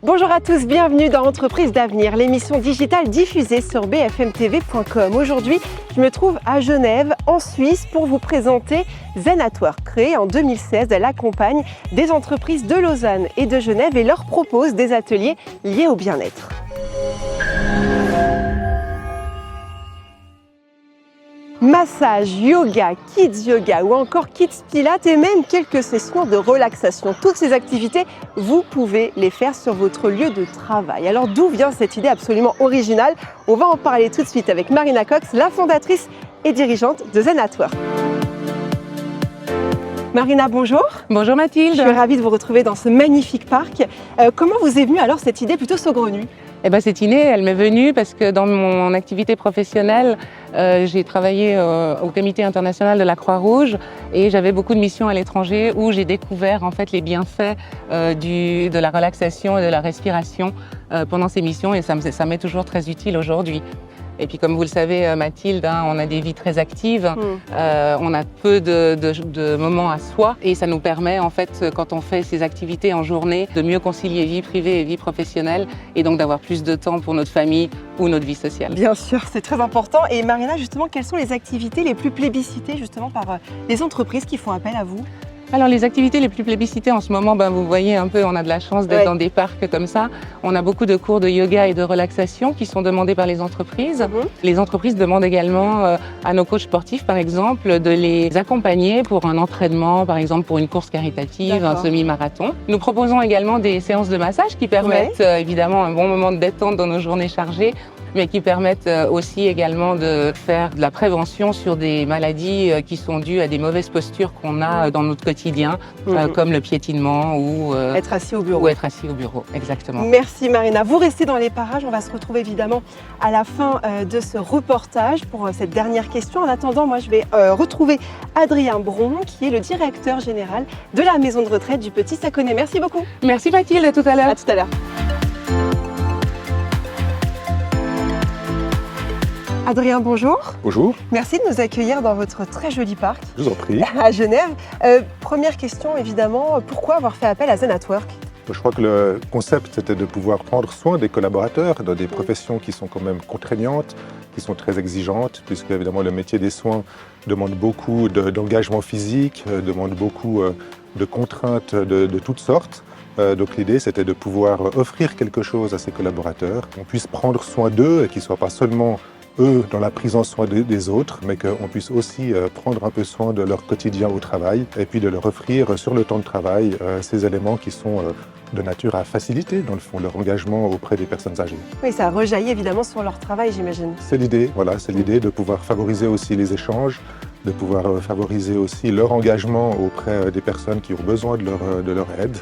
Bonjour à tous, bienvenue dans Entreprises d'avenir, l'émission digitale diffusée sur bfmtv.com. Aujourd'hui, je me trouve à Genève, en Suisse, pour vous présenter Zen at Work. Créée en 2016, elle accompagne des entreprises de Lausanne et de Genève et leur propose des ateliers liés au bien-être. Massage, yoga, kids yoga ou encore kids pilates et même quelques sessions de relaxation. Toutes ces activités, vous pouvez les faire sur votre lieu de travail. Alors d'où vient cette idée absolument originale? On va en parler tout de suite avec Marina Cox, la fondatrice et dirigeante de Zen at Work. Marina, bonjour. Bonjour Mathilde. Je suis ravie de vous retrouver dans ce magnifique parc. Comment vous est venue alors cette idée plutôt saugrenue? Cette idée, elle m'est venue parce que dans mon activité professionnelle, j'ai travaillé au Comité international de la Croix-Rouge et j'avais beaucoup de missions à l'étranger où j'ai découvert en fait les bienfaits de la relaxation et de la respiration pendant ces missions et ça m'est toujours très utile aujourd'hui. Et puis comme vous le savez Mathilde, on a des vies très actives, on a peu de moments à soi et ça nous permet en fait quand on fait ces activités en journée de mieux concilier vie privée et vie professionnelle et donc d'avoir plus de temps pour notre famille ou notre vie sociale. Bien sûr, c'est très important. Et Marina, justement, quelles sont les activités les plus plébiscitées justement par les entreprises qui font appel à vous? Alors les activités les plus plébiscitées en ce moment, vous voyez un peu, on a de la chance d'être dans des parcs comme ça. On a beaucoup de cours de yoga et de relaxation qui sont demandés par les entreprises. Les entreprises demandent également à nos coachs sportifs, par exemple, de les accompagner pour un entraînement, par exemple pour une course caritative, un semi-marathon. Nous proposons également des séances de massage qui permettent évidemment un bon moment de détente dans nos journées chargées, mais qui permettent aussi également de faire de la prévention sur des maladies qui sont dues à des mauvaises postures qu'on a dans notre quotidien, comme le piétinement ou être assis au bureau. Ou être assis au bureau, exactement. Merci Marina. Vous restez dans les parages. On va se retrouver évidemment à la fin de ce reportage pour cette dernière question. En attendant, moi je vais retrouver Adrien Bron, qui est le directeur général de la maison de retraite du Petit Saconnet. Merci beaucoup. Merci Mathilde, à tout à l'heure. À tout à l'heure. Adrien, bonjour. Bonjour. Merci de nous accueillir dans votre très joli parc. Je vous en prie. À Genève. Première question, évidemment, pourquoi avoir fait appel à Zen at Work? Je crois que le concept, c'était de pouvoir prendre soin des collaborateurs dans des professions qui sont quand même contraignantes, qui sont très exigeantes, puisque évidemment le métier des soins demande beaucoup d'engagement physique, demande beaucoup de contraintes de toutes sortes. Donc l'idée, c'était de pouvoir offrir quelque chose à ces collaborateurs, qu'on puisse prendre soin d'eux et qu'ils ne soient pas seulement eux dans la prise en soin des autres, mais qu'on puisse aussi prendre un peu soin de leur quotidien au travail et puis de leur offrir sur le temps de travail ces éléments qui sont de nature à faciliter, dans le fond, leur engagement auprès des personnes âgées. Oui, ça rejaillit évidemment sur leur travail, j'imagine. C'est l'idée, voilà, c'est l'idée de pouvoir favoriser aussi les échanges, de pouvoir favoriser aussi leur engagement auprès des personnes qui ont besoin de leur aide.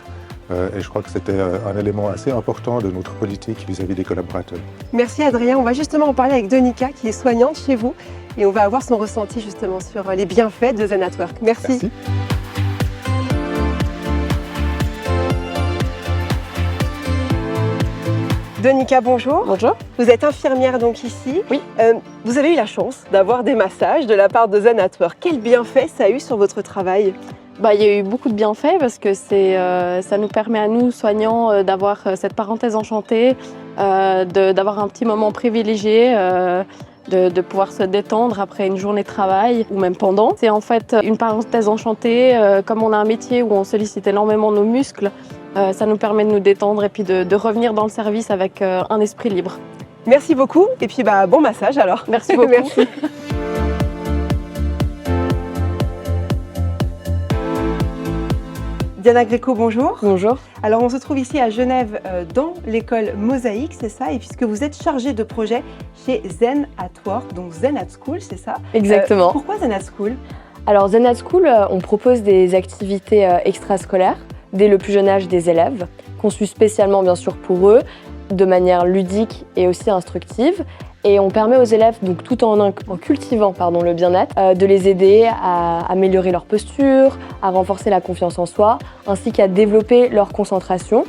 Et je crois que c'était un élément assez important de notre politique vis-à-vis des collaborateurs. Merci Adrien. On va justement en parler avec Donika qui est soignante chez vous et on va avoir son ressenti justement sur les bienfaits de Zen at Work. Merci. Donika, bonjour. Bonjour. Vous êtes infirmière donc ici. Oui. Vous avez eu la chance d'avoir des massages de la part de Zen at Work. Quel bienfait ça a eu sur votre travail? Il y a eu beaucoup de bienfaits parce que ça nous permet à nous, soignants, d'avoir cette parenthèse enchantée, d'avoir un petit moment privilégié, de pouvoir se détendre après une journée de travail ou même pendant. C'est en fait une parenthèse enchantée. Comme on a un métier où on sollicite énormément nos muscles, ça nous permet de nous détendre et puis de revenir dans le service avec un esprit libre. Merci beaucoup et puis bon massage alors. Merci beaucoup. Merci. Diana Gréco, bonjour. Bonjour. Alors on se trouve ici à Genève dans l'école Mosaïque, c'est ça, et puisque vous êtes chargée de projet chez Zen at Work, donc Zen at School, c'est ça? Exactement. Pourquoi Zen at School? Alors Zen at School, on propose des activités extrascolaires dès le plus jeune âge des élèves, conçues spécialement bien sûr pour eux, de manière ludique et aussi instructive. Et on permet aux élèves, donc tout en cultivant le bien-être, de les aider à améliorer leur posture, à renforcer la confiance en soi, ainsi qu'à développer leur concentration.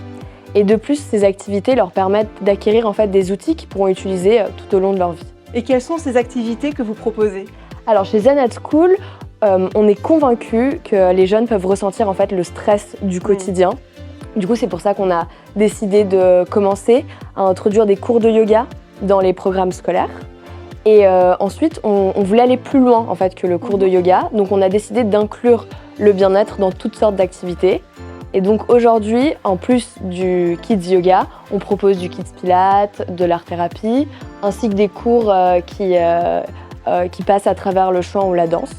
Et de plus, ces activités leur permettent d'acquérir en fait des outils qu'ils pourront utiliser tout au long de leur vie. Et quelles sont ces activités que vous proposez? Alors chez Zen at School, on est convaincu que les jeunes peuvent ressentir en fait le stress du quotidien. Du coup, c'est pour ça qu'on a décidé de commencer à introduire des cours de yoga dans les programmes scolaires. Et ensuite, on voulait aller plus loin en fait, que le cours de yoga. Donc, on a décidé d'inclure le bien-être dans toutes sortes d'activités. Et donc, aujourd'hui, en plus du Kids Yoga, on propose du Kids Pilates, de l'art-thérapie, ainsi que des cours qui passent à travers le chant ou la danse.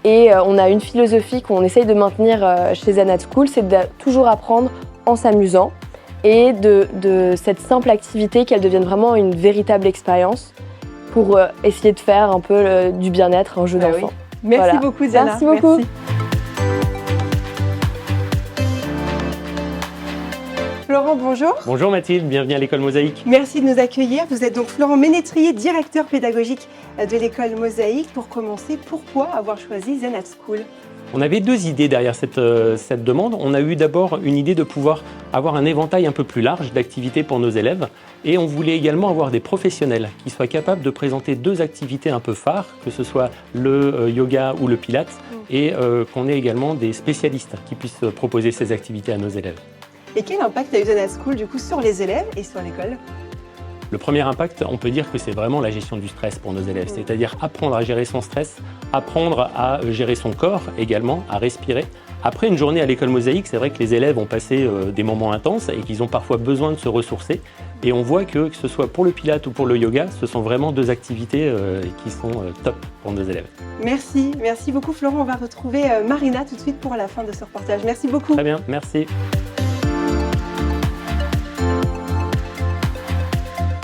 Et on a une philosophie qu'on essaye de maintenir chez Zen at School, c'est de toujours apprendre en s'amusant et de cette simple activité qu'elle devienne vraiment une véritable expérience pour essayer de faire un peu du bien-être, un jeu d'enfant. Oui. Merci beaucoup, Diana. Merci beaucoup. Florent, bonjour. Bonjour Mathilde, bienvenue à l'école Mosaïque. Merci de nous accueillir. Vous êtes donc Florent Ménétrier, directeur pédagogique de l'école Mosaïque. Pour commencer, pourquoi avoir choisi Zen at School ? On avait deux idées derrière cette demande. On a eu d'abord une idée de pouvoir avoir un éventail un peu plus large d'activités pour nos élèves et on voulait également avoir des professionnels qui soient capables de présenter deux activités un peu phares, que ce soit le yoga ou le pilates, et qu'on ait également des spécialistes qui puissent proposer ces activités à nos élèves. Et quel impact a eu Zen at School du coup sur les élèves et sur l'école ? Le premier impact, on peut dire que c'est vraiment la gestion du stress pour nos élèves, c'est-à-dire apprendre à gérer son stress, apprendre à gérer son corps également, à respirer. Après une journée à l'école Mosaïque, c'est vrai que les élèves ont passé des moments intenses et qu'ils ont parfois besoin de se ressourcer. Et on voit que ce soit pour le pilates ou pour le yoga, ce sont vraiment deux activités qui sont top pour nos élèves. Merci beaucoup Florent. On va retrouver Marina tout de suite pour la fin de ce reportage. Merci beaucoup. Très bien, merci.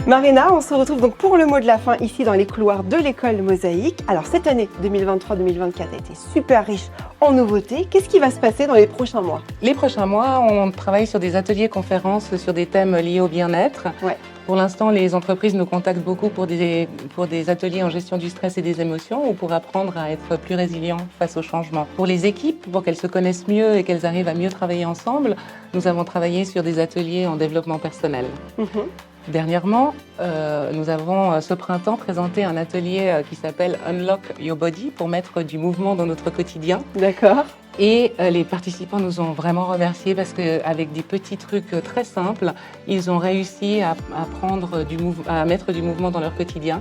Marina, on se retrouve donc pour le mot de la fin ici dans les couloirs de l'école Mosaïque. Alors cette année 2023-2024 a été super riche en nouveautés. Qu'est-ce qui va se passer dans les prochains mois ? Les prochains mois, on travaille sur des ateliers conférences sur des thèmes liés au bien-être. Ouais. Pour l'instant, les entreprises nous contactent beaucoup pour des ateliers en gestion du stress et des émotions ou pour apprendre à être plus résilients face au changement. Pour les équipes, pour qu'elles se connaissent mieux et qu'elles arrivent à mieux travailler ensemble, nous avons travaillé sur des ateliers en développement personnel. Dernièrement, nous avons ce printemps présenté un atelier qui s'appelle Unlock Your Body pour mettre du mouvement dans notre quotidien. D'accord. Et les participants nous ont vraiment remerciés parce qu'avec des petits trucs très simples, ils ont réussi à mettre du mouvement dans leur quotidien.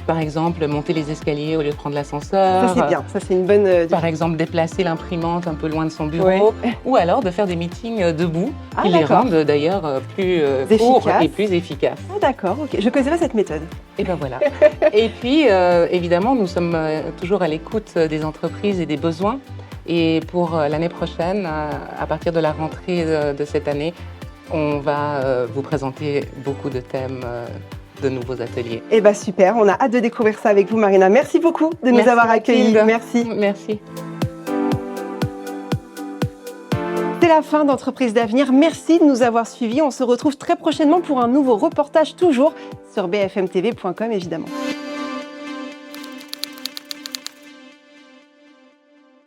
Par exemple, monter les escaliers au lieu de prendre l'ascenseur. Ça c'est bien, ça c'est une bonne... Par exemple, déplacer l'imprimante un peu loin de son bureau. Ouais. Ou alors de faire des meetings debout, qui les rendent d'ailleurs plus courts et plus efficaces. Ah, d'accord, ok. Je connaissais pas cette méthode. Et ben voilà. Et puis, évidemment, nous sommes toujours à l'écoute des entreprises et des besoins. Et pour l'année prochaine, à partir de la rentrée de cette année, on va vous présenter beaucoup de thèmes de nouveaux ateliers. Eh bien super, on a hâte de découvrir ça avec vous Marina. Merci beaucoup de nous avoir accueillis. Merci. Merci. C'est la fin d'Entreprise d'avenir. Merci de nous avoir suivis. On se retrouve très prochainement pour un nouveau reportage toujours sur bfmtv.com évidemment.